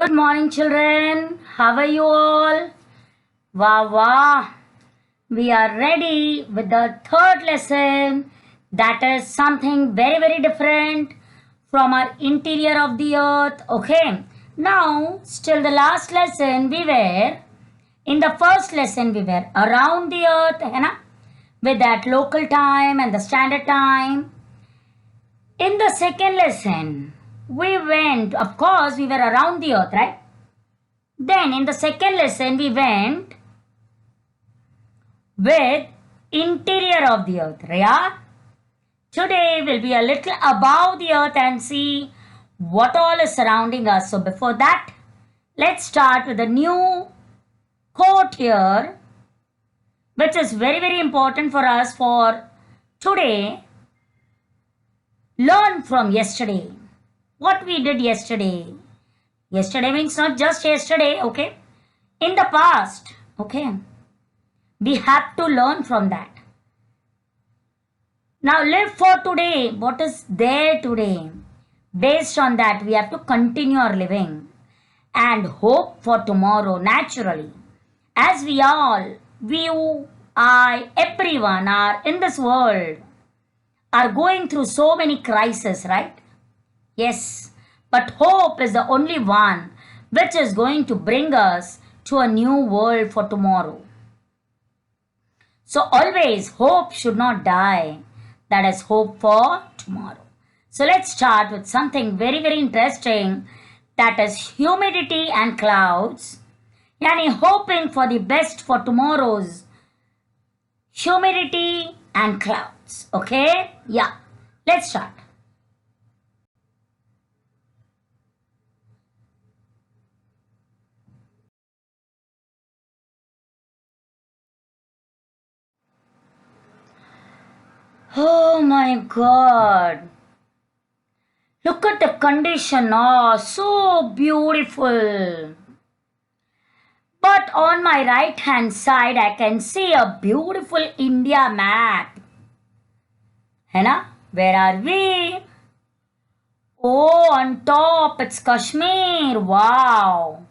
Good morning, children. How are you all? Wow, wow. We are ready with the third lesson. That is something very, very different from our interior of the earth. Okay. Now, still the last lesson we were, in the first lesson we were around the earth, है ना? With that local time and the standard time. In the second lesson, we went, of course, we were around the earth, right? Then in the second lesson, we went with interior of the earth. Yeah? Today will be a little above the earth and see what all is surrounding us. So before that, let's start with a new quote here, which is very, very important for us for today. Learn from yesterday. What we did yesterday. Yesterday means not just yesterday, okay? In the past, okay? We have to learn from that. Now live for today. What is there today? Based on that, we have to continue our living and hope for tomorrow naturally. As we all, you, I, everyone are in this world are going through so many crises, right? Yes, but hope is the only one which is going to bring us to a new world for tomorrow. So always hope should not die. That is hope for tomorrow. So let's start with something very, very interesting. That is humidity and clouds. Yani hoping for the best for tomorrow's humidity and clouds. Okay? Yeah. Let's start. Oh my God. Look at the condition. Oh, so beautiful. But on my right hand side, I can see a beautiful India map. है ना? Where are we? Oh, on top, it's Kashmir. Wow.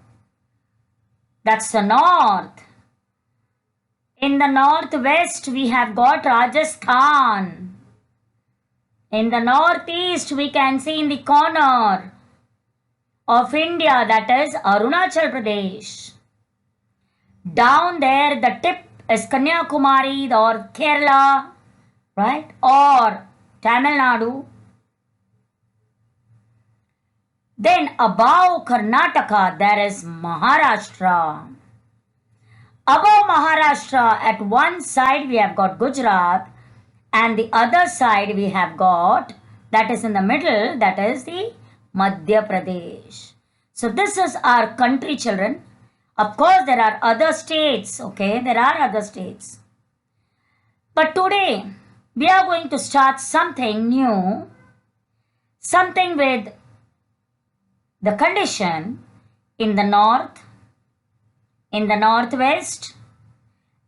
That's the north. In the northwest, we have got Rajasthan. In the northeast, we can see in the corner of India, that is Arunachal Pradesh. Down there, the tip is Kanyakumari or Kerala, right? Or Tamil Nadu. Then above Karnataka, there is Maharashtra. Above Maharashtra, at one side we have got Gujarat, and the other side we have got, that is in the middle, that is the Madhya Pradesh. So this is our country, children. Of course, there are other states, okay? There are other states. But today, we are going to start something new, something with the condition in the north, in the northwest,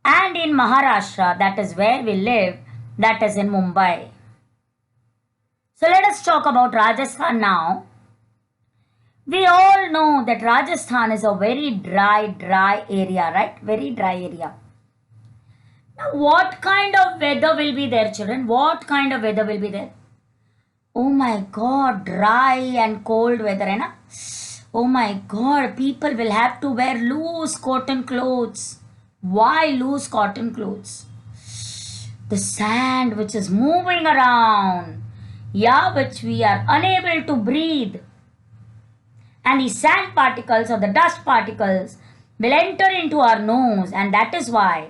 and in Maharashtra, that is where we live, that is in Mumbai. So let us talk about Rajasthan now. We all know that Rajasthan is a very dry area, right? Very dry area. Now, what kind of weather will be there, children? What kind of weather will be there? Oh my God, dry and cold weather, hai na? Oh my God, people will have to wear loose cotton clothes. Why loose cotton clothes? The sand which is moving around, yeah, which we are unable to breathe. And the sand particles or the dust particles will enter into our nose, and that is why.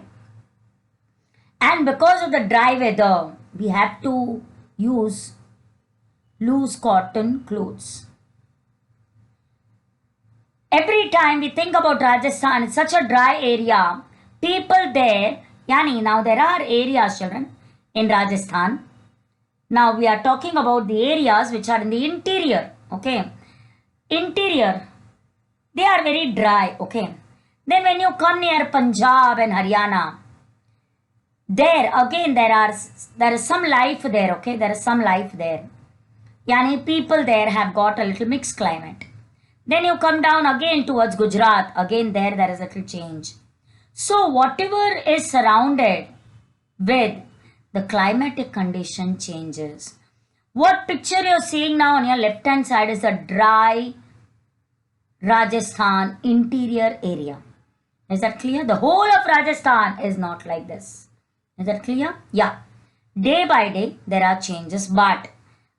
And because of the dry weather, we have to use loose cotton clothes. Every time we think about Rajasthan, it's such a dry area. People there, yani now there are areas, children, in Rajasthan. Now we are talking about the areas which are in the interior, okay? Interior, they are very dry, okay? Then when you come near Punjab and Haryana, there again there is some life there, okay? There is some life there. Yani people there have got a little mixed climate. Then you come down again towards Gujarat. Again there is a little change. So whatever is surrounded with the climatic condition changes. What picture you're seeing now on your left hand side is a dry Rajasthan interior area. Is that clear? The whole of Rajasthan is not like this. Is that clear? Yeah. Day by day there are changes, but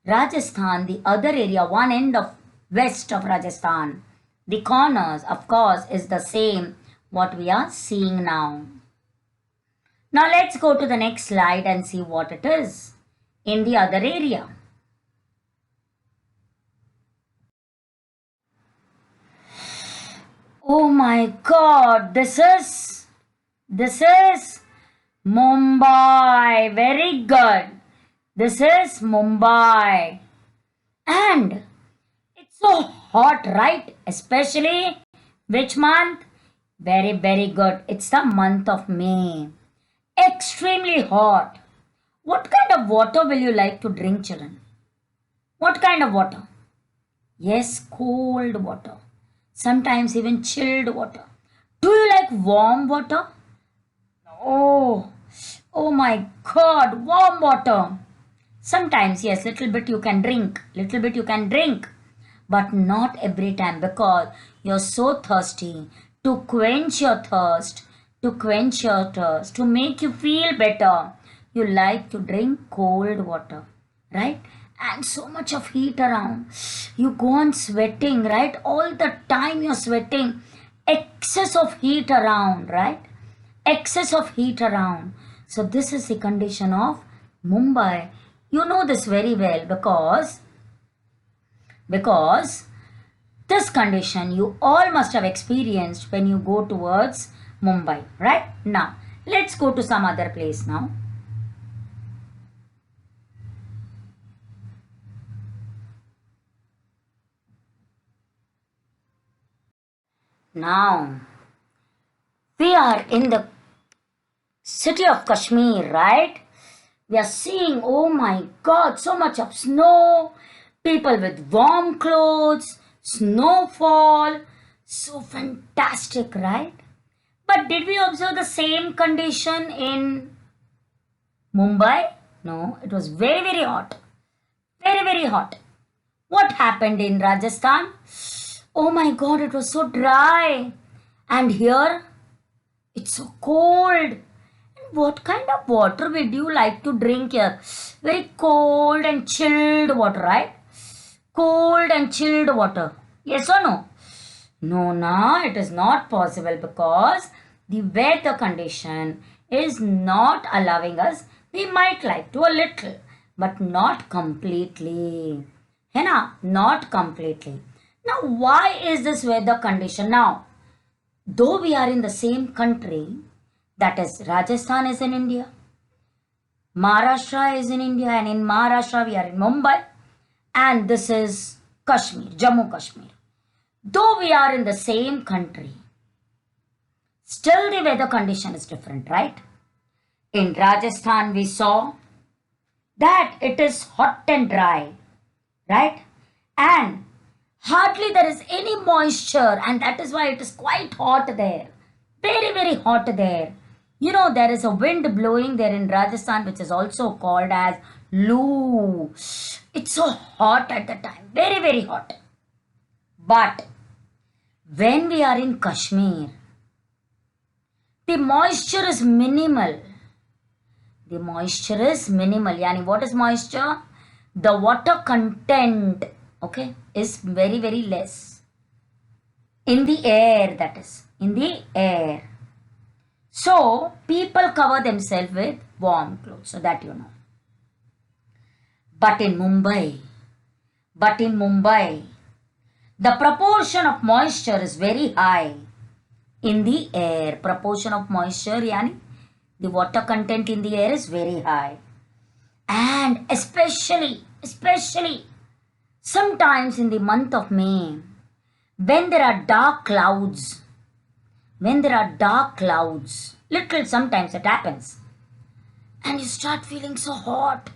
Rajasthan, the other area, one end of west of Rajasthan, the corners, of course, is the same what we are seeing now. Now let's go to the next slide and see what it is in the other area. Oh my God, this is Mumbai. Very good. This is Mumbai. And it's so hot, right? Especially which month? Very, very good. It's the month of May. Extremely hot. What kind of water will you like to drink, children? What kind of water? Yes, cold water. Sometimes even chilled water. Do you like warm water? Oh my God, warm water. Sometimes, yes, little bit you can drink, but not every time because you're so thirsty. To quench your thirst, to make you feel better, you like to drink cold water, right? And so much of heat around. You go on sweating, right? All the time you're sweating. Excess of heat around, right? Excess of heat around. So this is the condition of Mumbai. You know this very well because this condition you all must have experienced when you go towards Mumbai, right? Now, let's go to some other place now. Now, we are in the city of Kashmir, right? We are seeing, oh my God, so much of snow, people with warm clothes, snowfall, so fantastic, right? But did we observe the same condition in Mumbai? No, it was very, very hot. Very, very hot. What happened in Rajasthan? Oh my God, it was so dry. And here, it's so cold. And what kind of water would you like to drink here? Very cold and chilled water, right? Cold and chilled water. Yes or no? No, it is not possible because the weather condition is not allowing us. We might like to a little, but not completely. है ना? Not completely. Now, why is this weather condition? Now, though we are in the same country, that is Rajasthan is in India, Maharashtra is in India, and in Maharashtra we are in Mumbai, and this is Kashmir, Jammu Kashmir. Though we are in the same country, still the weather condition is different, right? In Rajasthan we saw that it is hot and dry, right? And hardly there is any moisture, and that is why it is quite hot there. Very, very hot there. You know, there is a wind blowing there in Rajasthan, which is also called as Loo. It's so hot at the time. Very, very hot. But when we are in Kashmir, the moisture is minimal. The moisture is minimal. Yani, what is moisture? The water content, okay, is very, very less. In the air, that is. In the air. So, people cover themselves with warm clothes. So, that you know. But in Mumbai, the proportion of moisture is very high. In the air, proportion of moisture, yani, the water content in the air is very high. And especially, sometimes in the month of May, when there are dark clouds, little sometimes it happens, and you start feeling so hot,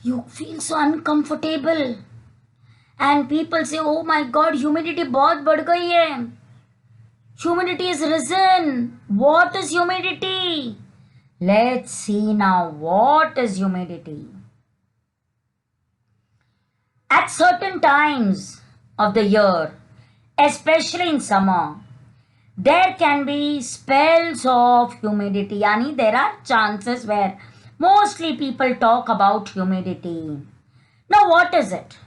you feel so uncomfortable, And people say, oh my god, humidity बहुत बढ़ गई है. Humidity is risen. What is humidity? Let's see now. What is humidity? At certain times of the year, especially in summer, there can be spells of humidity. Yani there are chances where mostly people talk about humidity. Now what is it?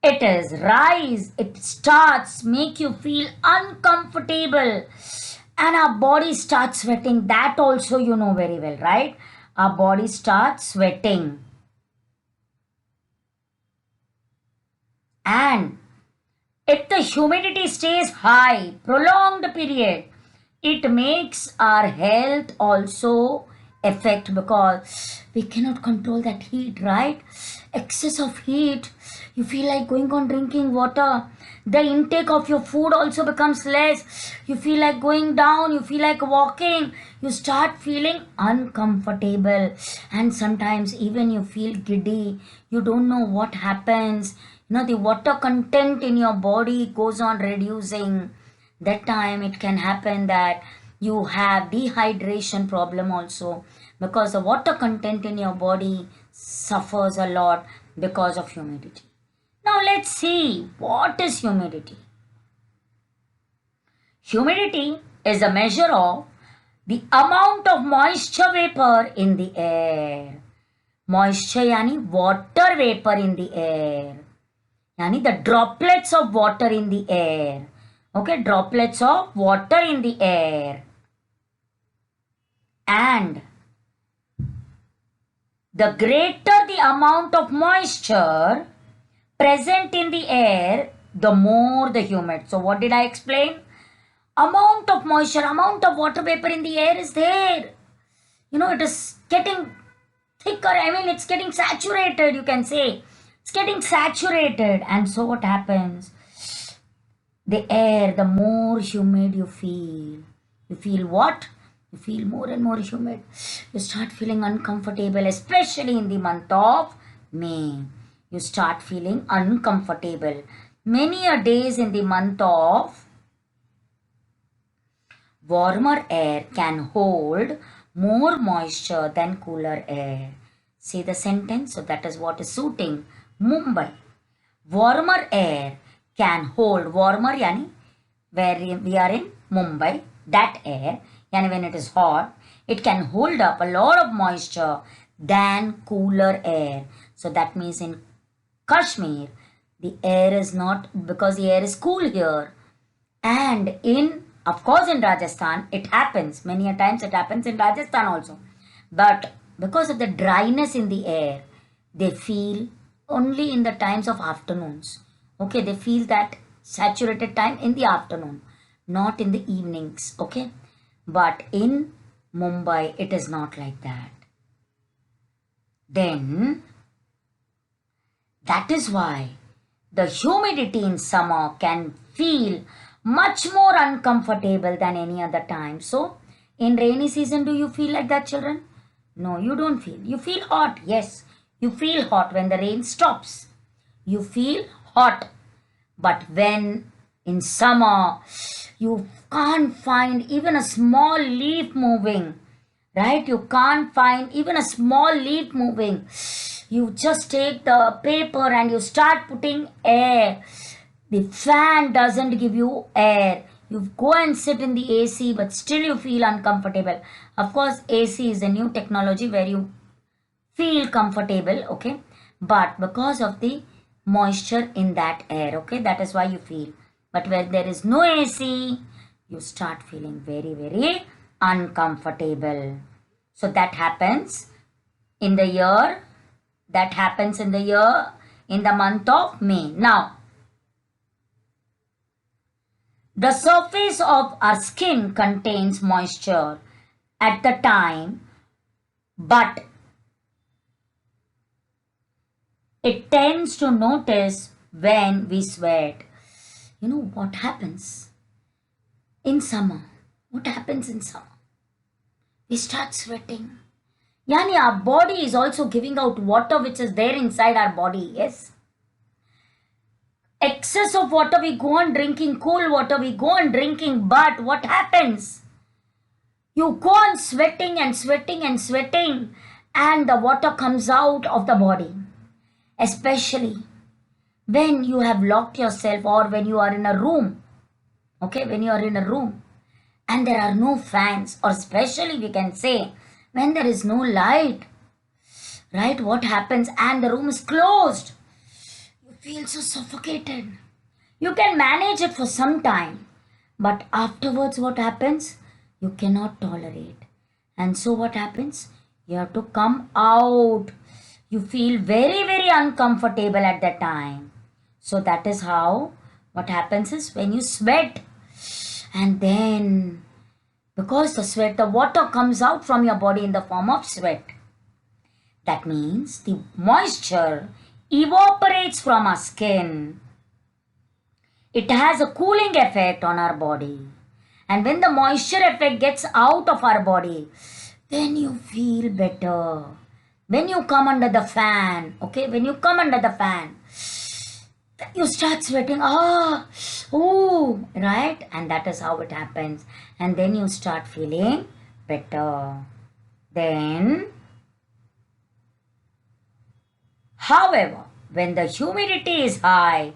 It is rise, it starts make you feel uncomfortable and our body starts sweating. That also you know very well, right? Our body starts sweating. And if the humidity stays high, prolonged period, it makes our health also affect because we cannot control that heat, right? Excess of heat, you feel like going on drinking water. The intake of your food also becomes less. You feel like going down, you feel like walking. You start feeling uncomfortable, and sometimes even you feel giddy. You don't know what happens. The water content in your body goes on reducing. That time it can happen that you have dehydration problem also, because the water content in your body suffers a lot because of humidity. Now let's see, what is humidity? Humidity is a measure of the amount of moisture vapor in the air. Moisture yani water vapor in the air. Yani the droplets of water in the air. Okay, droplets of water in the air. And the greater the amount of moisture present in the air, the more the humid. So what did I explain? Amount of moisture, amount of water vapor in the air is there. It is getting thicker. I mean, it's getting saturated, you can say. It's getting saturated. And so what happens? The air, the more humid you feel. You feel what? You feel more and more humid. You start feeling uncomfortable, especially in the month of May. You start feeling uncomfortable. Many a days in the month of warmer air can hold more moisture than cooler air. See the sentence? So that is what is suiting Mumbai. Warmer air can hold, warmer yani where we are in Mumbai, that air, yani when it is hot, it can hold up a lot of moisture than cooler air. So that means in Kashmir, the air is not, because the air is cool here. And of course in Rajasthan, it happens. Many a times it happens in Rajasthan also. But because of the dryness in the air, they feel only in the times of afternoons. Okay, they feel that saturated time in the afternoon, not in the evenings. Okay, but in Mumbai, it is not like that. Then, that is why the humidity in summer can feel much more uncomfortable than any other time. So, in rainy season, do you feel like that, children? No, you don't feel. You feel hot. Yes, you feel hot when the rain stops. You feel hot. But when in summer, you can't find even a small leaf moving, right? You can't find even a small leaf moving. You just take the paper and you start putting air. The fan doesn't give you air. You go and sit in the AC, but still you feel uncomfortable. Of course, AC is a new technology where you feel comfortable, okay? But because of the moisture in that air, okay, that is why you feel. But when there is no AC, you start feeling very, very uncomfortable. So that happens in the year, in the month of May. Now, the surface of our skin contains moisture at the time, but it tends to notice when we sweat. You know what happens in summer? What happens in summer? We start sweating. Yani our body is also giving out water which is there inside our body, yes? Excess of water we go on drinking, cool water we go on drinking, but what happens? You go on sweating and sweating and sweating, and the water comes out of the body. Especially when you have locked yourself or when you are in a room. Okay, when you are in a room and there are no fans, or especially we can say when there is no light, right? What happens? And the room is closed. You feel so suffocated. You can manage it for some time, but afterwards, what happens? You cannot tolerate. And so, what happens? You have to come out. You feel very, very uncomfortable at that time. So, that is how what happens is when you sweat, and then because the water comes out from your body in the form of sweat. That means the moisture evaporates from our skin. It has a cooling effect on our body. And when the moisture effect gets out of our body, then you feel better. When you come under the fan, okay, when you come under the fan, you start sweating, ooh, right? And that is how it happens. And then you start feeling better. Then, however, when the humidity is high,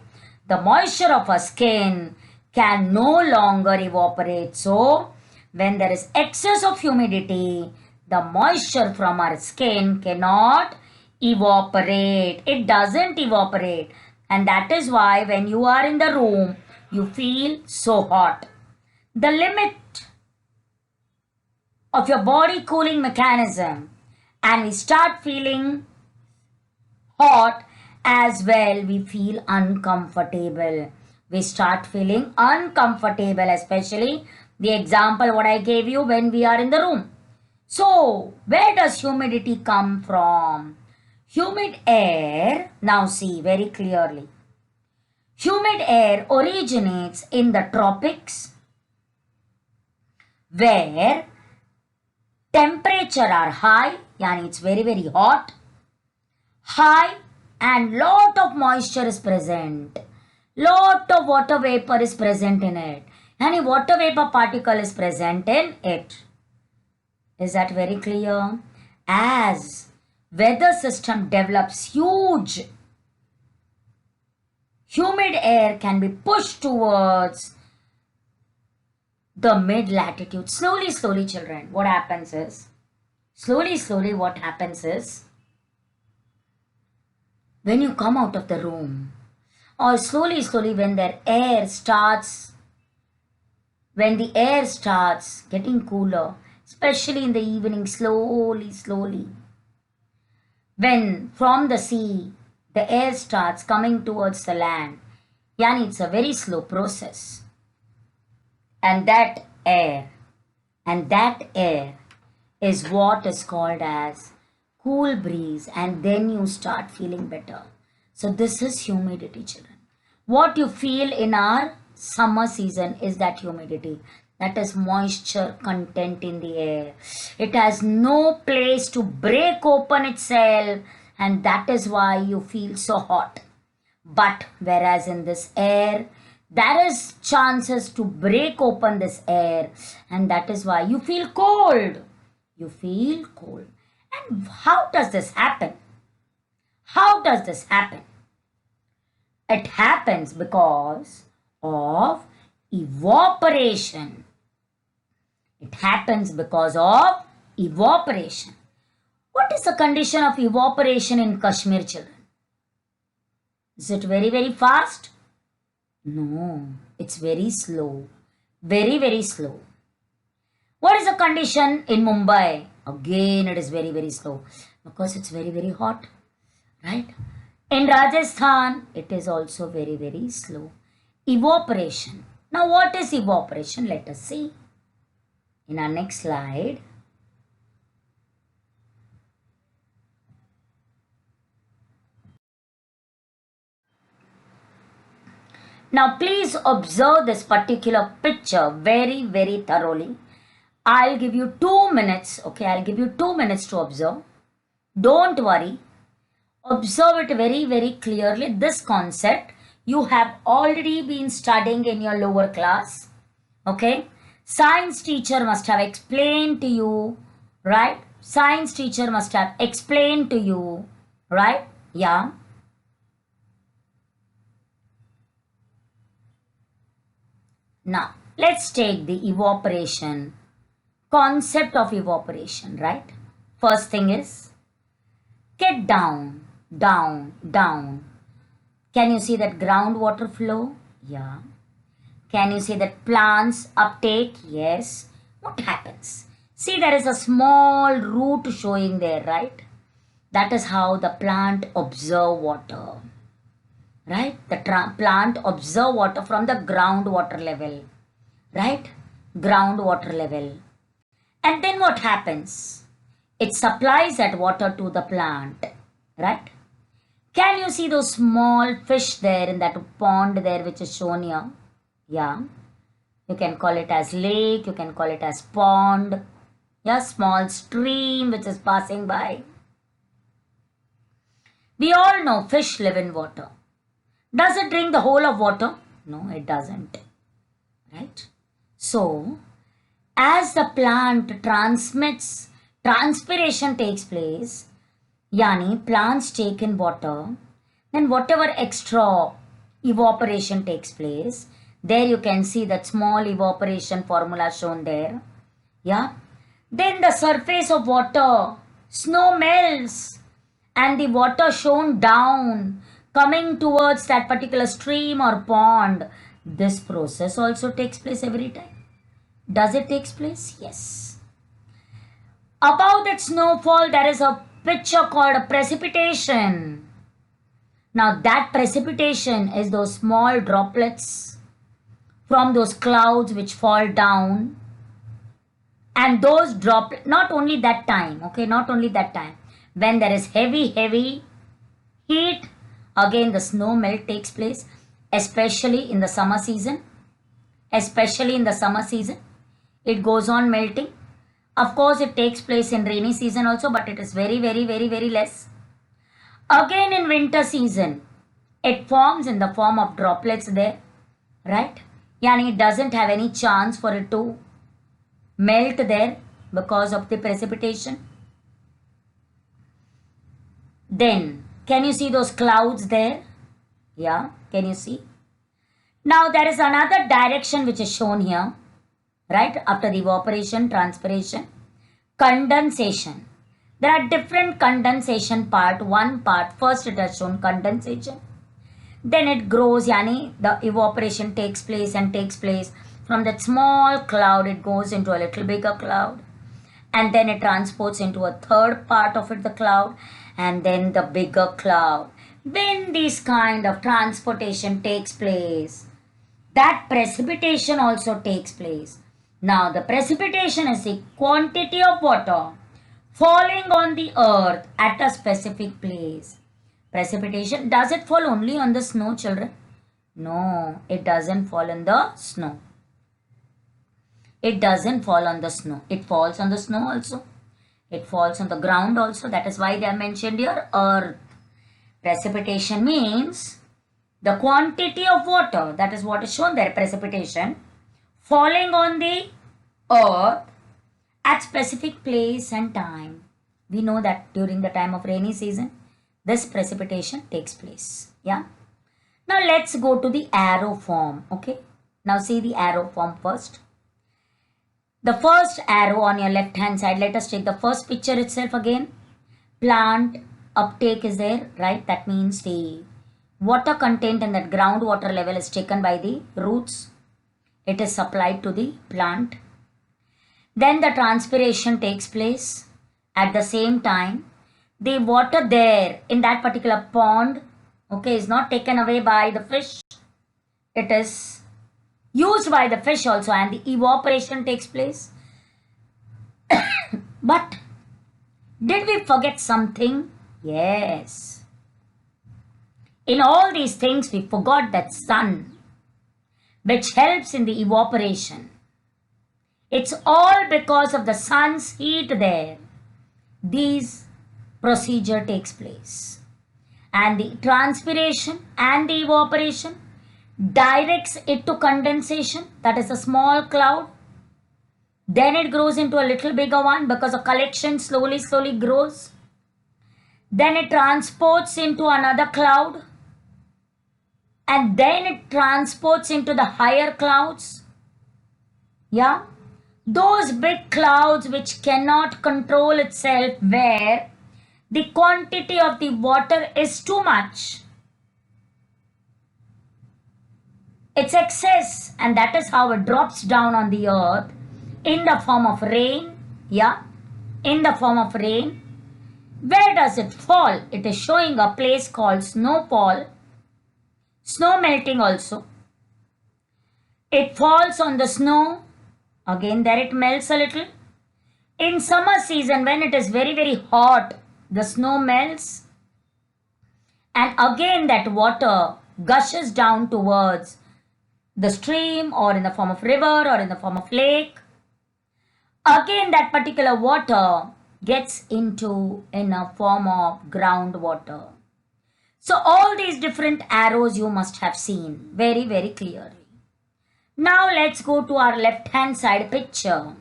the moisture of our skin can no longer evaporate. So, when there is excess of humidity, the moisture from our skin cannot evaporate. It doesn't evaporate. And that is why when you are in the room, you feel so hot. The limit of your body cooling mechanism, and we start feeling hot as well, we feel uncomfortable. We start feeling uncomfortable, especially the example what I gave you when we are in the room. So, where does humidity come from? Humid air, now see very clearly. Humid air originates in the tropics where temperature are high, yani it's very, very high, and lot of moisture is present. Lot of water vapor is present in it. And water vapor particle is present in it. Is that very clear? As weather system develops huge, humid air can be pushed towards the mid-latitude. Slowly, children, what happens is, what happens is, when you come out of the room, or slowly, when the air starts getting cooler, especially in the evening, slowly, when from the sea, the air starts coming towards the land, yani it's a very slow process. And that air is what is called as cool breeze, and then you start feeling better. So this is humidity, children. What you feel in our summer season is that humidity. That is moisture content in the air. It has no place to break open itself, and that is why you feel so hot. But whereas in this air, there is chances to break open this air, and that is why you feel cold. You feel cold. And how does this happen? How does this happen? It happens because of evaporation. It happens because of evaporation. What is the condition of evaporation in Kashmir, children? Is it very, very fast? No, it's very slow. Very, very slow. What is the condition in Mumbai? Again, it is very, very slow because it's very, very hot, right? In Rajasthan, it is also very, very slow. Evaporation. Now, what is evaporation? Let us see. In our next slide, now please observe this particular picture very, very thoroughly. I'll give you 2 minutes, okay? I'll give you 2 minutes to observe. Don't worry. Observe it very, very clearly. This concept you have already been studying in your lower class. Okay, science teacher must have explained to you, right? Science teacher must have explained to you, right? Yeah. Now, let's take the evaporation, concept of evaporation, right? First thing is, get down, down, down. Can you see that groundwater flow? Yeah. Can you see that plants uptake? Yes. What happens? See, there is a small root showing there, right? That is how the plant observe water, right? The plant observe water from the groundwater level, right? Groundwater level. And then what happens? It supplies that water to the plant, right? Can you see those small fish there in that pond there which is shown here? Yeah. You can call it as lake, you can call it as pond. Yeah, small stream which is passing by. We all know fish live in water. Does it drink the whole of water? No, it doesn't. Right? So, as the plant transmits, transpiration takes place, yani plants take in water, then whatever extra evaporation takes place, there you can see that small evaporation formula shown there. Yeah. Then the surface of water, snow melts and the water shown down coming towards that particular stream or pond. This process also takes place every time. Does it take place? Yes. Above that snowfall, there is a picture called a precipitation. Now that precipitation is those small droplets from those clouds which fall down, and those droplets, not only that time, okay, not only that time, when there is heavy heat, again the snow melt takes place, especially in the summer season. Especially in the summer season, it goes on melting. Of course, it takes place in rainy season also, but it is very less. Again in winter season, it forms in the form of droplets there, right? Yani it doesn't have any chance for it to melt there because of the precipitation. Then, can you see those clouds there? Yeah, can you see? Now there is another direction which is shown here, right? After the evaporation, transpiration, condensation. There are different condensation part. One part, first it has shown condensation. Then it grows, yani the evaporation takes place from that small cloud, it goes into a little bigger cloud. And then it transports into a third part of it, the cloud, and then the bigger cloud. When this kind of transportation takes place, that precipitation also takes place. Now the precipitation is the quantity of water falling on the earth at a specific place. Precipitation, does it fall only on the snow, children? No, it doesn't fall on the snow. It doesn't fall on the snow. It falls on the snow also. It falls on the ground also. That is why they are mentioned here, earth. Precipitation means the quantity of water, that is what is shown there, precipitation, falling on the earth at specific place and time. We know that during the time of rainy season, this precipitation takes place. Yeah. Now let's go to the arrow form. Okay. Now see the arrow form first. The first arrow on your left hand side, let us take the first picture itself again. Plant uptake is there, right? That means the water content in that groundwater level is taken by the roots. It is supplied to the plant. Then the transpiration takes place. At the same time, the water there in that particular pond, okay, is not taken away by the fish. It is used by the fish also, and the evaporation takes place. But did we forget something? Yes. In all these things, we forgot that sun, which helps in the evaporation. It's all because of the sun's heat there. This procedure takes place. and the transpiration and the evaporation directs it to condensation, that is a small cloud. Then it grows into a little bigger one because a collection slowly grows. Then it transports into another cloud, and then it transports into the higher clouds. Yeah, those big clouds which cannot control itself, where the quantity of the water is too much, it's excess, and that is how it drops down on the earth in the form of rain. Yeah, in the form of rain. Where does it fall? It is showing a place called snowfall, snow melting also. It falls on the snow, again there it melts a little. In summer season, when it is very hot, the snow melts, and again that water gushes down towards the stream, or in the form of river, or in the form of lake. Again that particular water gets into in a form of groundwater. So all these different arrows you must have seen very clearly. Now let's go to our left hand side picture.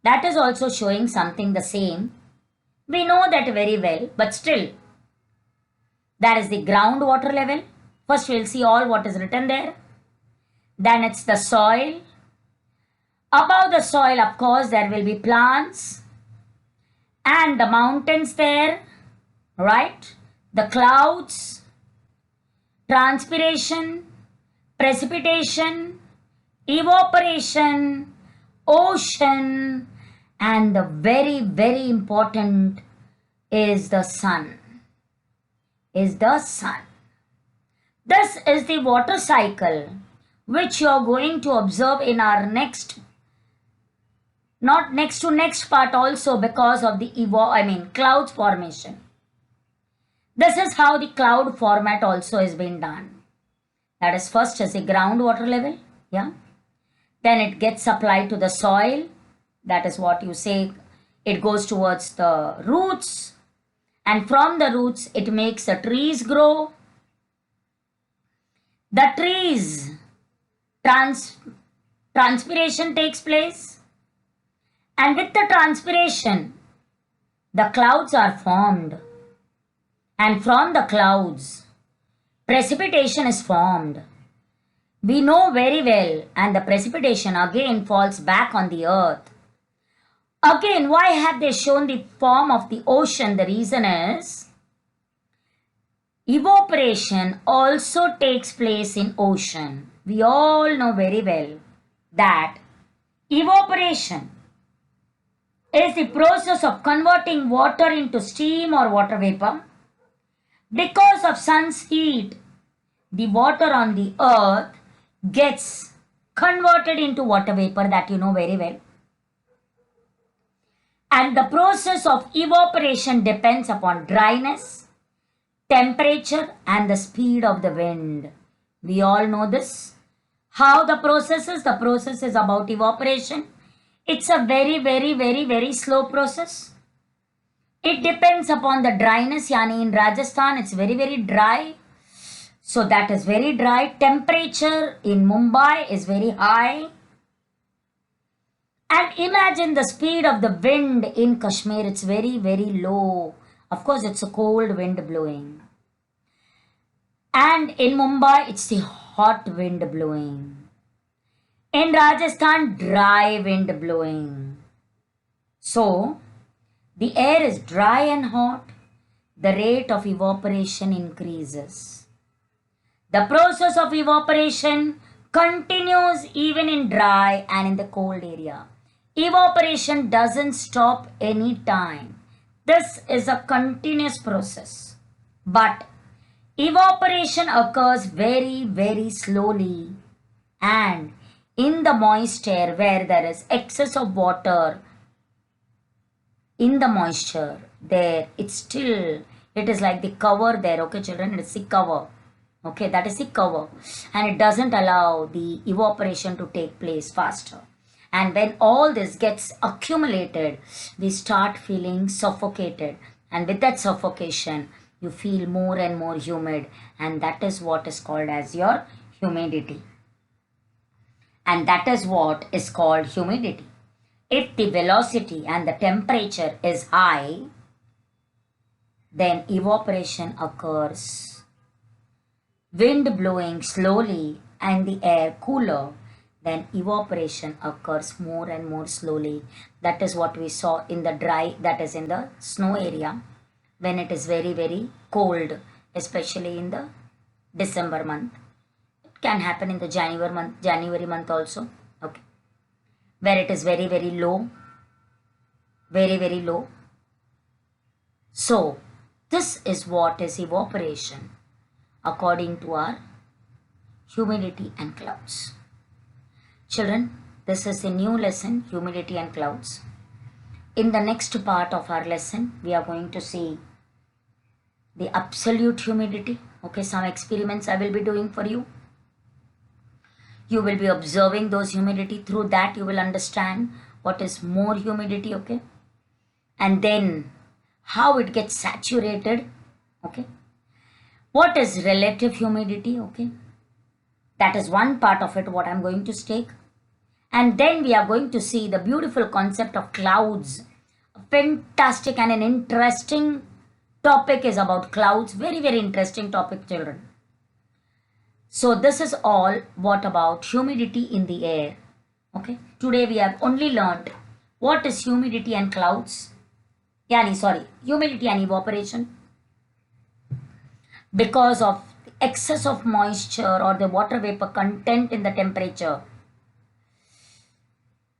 That is also showing something the same. We know that very well, but still, that is the groundwater level. First we'll see all what is written there. Then it's the soil. Above the soil, of course, there will be plants and the mountains there, right? The clouds, transpiration, precipitation, evaporation, ocean, and the very important is the sun. This is the water cycle which you are going to observe in our next part also, because of the clouds formation. This is how the cloud format also is being done. That is, first is the groundwater level, yeah. Then it gets supplied to the soil. That is what you say, it goes towards the roots, and from the roots it makes the trees grow. The trees, transpiration takes place, and with the transpiration the clouds are formed, and from the clouds precipitation is formed. We know very well, and the precipitation again falls back on the earth. Again, why have they shown the form of the ocean? The reason is evaporation also takes place in ocean. We all know very well that evaporation is the process of converting water into steam or water vapor. Because of sun's heat, the water on the earth gets converted into water vapor, that you know very well. And the process of evaporation depends upon dryness, temperature, and the speed of the wind. We all know this. How the process is? The process is about evaporation. It's a very slow process. It depends upon the dryness. Yani in Rajasthan, it's very dry. So that is very dry. Temperature in Mumbai is very high. And imagine the speed of the wind in Kashmir. It's very low. Of course, it's a cold wind blowing. And in Mumbai, it's the hot wind blowing. In Rajasthan, dry wind blowing. So, the air is dry and hot. The rate of evaporation increases. The process of evaporation continues even in dry and in the cold area. Evaporation doesn't stop any time. This is a continuous process. But evaporation occurs very slowly, and in the moist air where there is excess of water in the moisture, there it is like the cover there. Okay children, it's the cover. Okay, that is the cover, and it doesn't allow the evaporation to take place faster. And when all this gets accumulated, we start feeling suffocated, and with that suffocation you feel more and more humid, and that is what is called as your humidity. And that is what is called humidity. If the velocity and the temperature is high, then evaporation occurs. Wind blowing slowly and the air cooler, then evaporation occurs more and more slowly. That is what we saw in the dry, that is in the snow area, when it is very, very cold, especially in the December month. It can happen in the January month also, okay, where it is very, very low, very, very low. So, this is what is evaporation according to our humidity and clouds. Children, this is a new lesson, humidity and clouds. In the next part of our lesson, we are going to see the absolute humidity. Okay, some experiments I will be doing for you. You will be observing those humidity. Through that, you will understand what is more humidity, okay? And then how it gets saturated, okay? What is relative humidity, okay? That is one part of it, what I'm going to take. And then we are going to see the beautiful concept of clouds. A fantastic and an interesting topic is about clouds. Very, very interesting topic, children. So this is all what about humidity in the air. Okay. Today we have only learned what is humidity and clouds. Humidity and evaporation. Because of excess of moisture or the water vapor content in the temperature,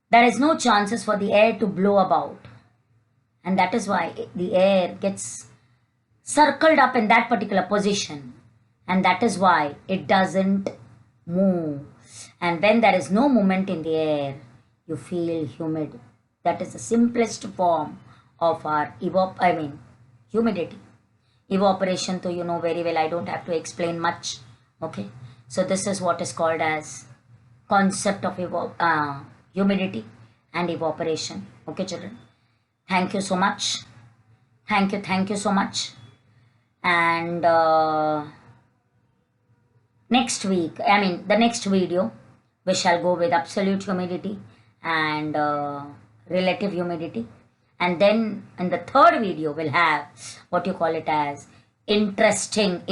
there is no chances for the air to blow about. And that is why the air gets circled up in that particular position. And that is why it doesn't move. And when there is no movement in the air, you feel humid. That is the simplest form of our humidity. Evaporation, so you know very well, I don't have to explain much. Okay. So this is what is called as concept of humidity and evaporation. Okay, children. Thank you so much. Thank you so much. And next week, the next video, we shall go with absolute humidity and relative humidity. And then in the third video, we'll have what you call it as interesting,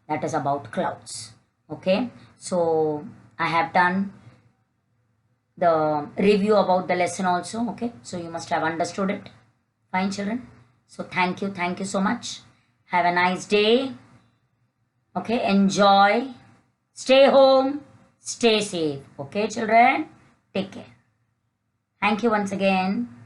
that is about clouds. Okay. So I have done the review about the lesson also. Okay. So you must have understood it. Fine, children. So thank you so much. Have a nice day. Okay. Enjoy. Stay home. Stay safe. Okay, children. Take care. Thank you once again.